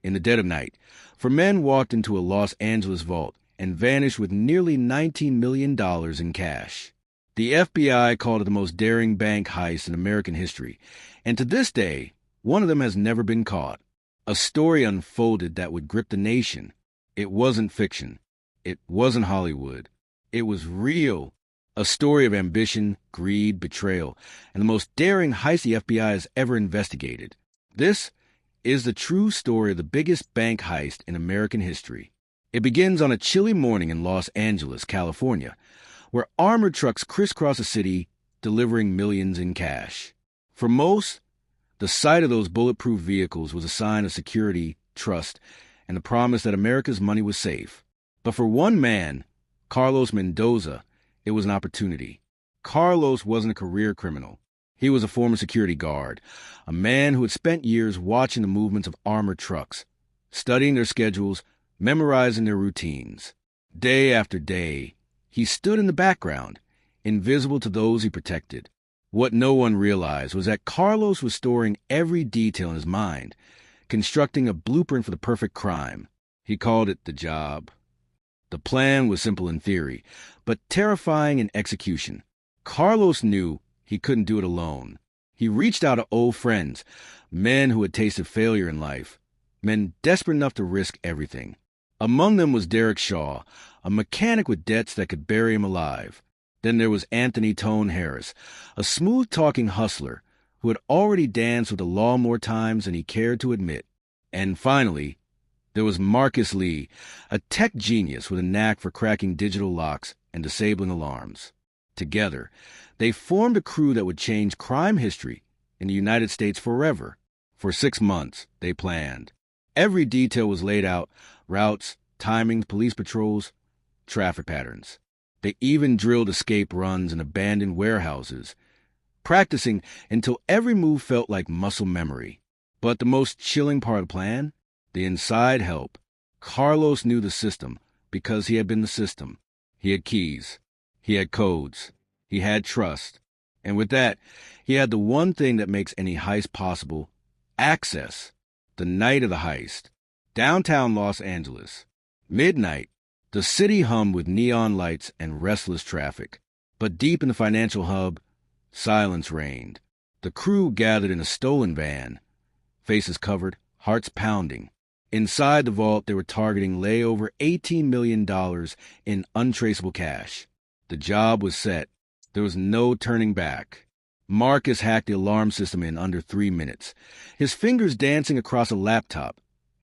in the dead of night, 4 men walked into a Los Angeles vault and vanished with nearly $19 million in cash. The FBI called it the most daring bank heist in American history, and to this day, one of them has never been caught. A story unfolded that would grip the nation. It wasn't fiction. It wasn't Hollywood. It was real. A story of ambition, greed, betrayal, and the most daring heist the FBI has ever investigated. This is the true story of the biggest bank heist in American history. It begins on a chilly morning in Los Angeles, California, where armored trucks crisscross the city, delivering millions in cash. For most, the sight of those bulletproof vehicles was a sign of security, trust, and the promise that America's money was safe. But for one man, Carlos Mendoza, it was an opportunity. Carlos wasn't a career criminal. He was a former security guard, a man who had spent years watching the movements of armored trucks, studying their schedules, memorizing their routines. Day after day, he stood in the background, invisible to those he protected. What no one realized was that Carlos was storing every detail in his mind, constructing a blueprint for the perfect crime. He called it the job. The plan was simple in theory, but terrifying in execution. Carlos knew he couldn't do it alone. He reached out to old friends, men who had tasted failure in life, men desperate enough to risk everything. Among them was Derek Shaw, a mechanic with debts that could bury him alive. Then there was Anthony Tone Harris, a smooth-talking hustler who had already danced with the law more times than he cared to admit. And finally, there was Marcus Lee, a tech genius with a knack for cracking digital locks and disabling alarms. Together, they formed a crew that would change crime history in the United States forever. For 6 months, they planned. Every detail was laid out: routes, timings, police patrols, traffic patterns. They even drilled escape runs in abandoned warehouses, practicing until every move felt like muscle memory. But the most chilling part of the plan? The inside help. Carlos knew the system because he had been the system. He had keys. He had codes. He had trust. And with that, he had the one thing that makes any heist possible: access. The night of the heist. Downtown Los Angeles. Midnight. The city hummed with neon lights and restless traffic. But deep in the financial hub, silence reigned. The crew gathered in a stolen van, faces covered, hearts pounding. Inside the vault, they were targeting lay over $18 million in untraceable cash. The job was set. There was no turning back. Marcus hacked the alarm system in under 3 minutes, his fingers dancing across a laptop,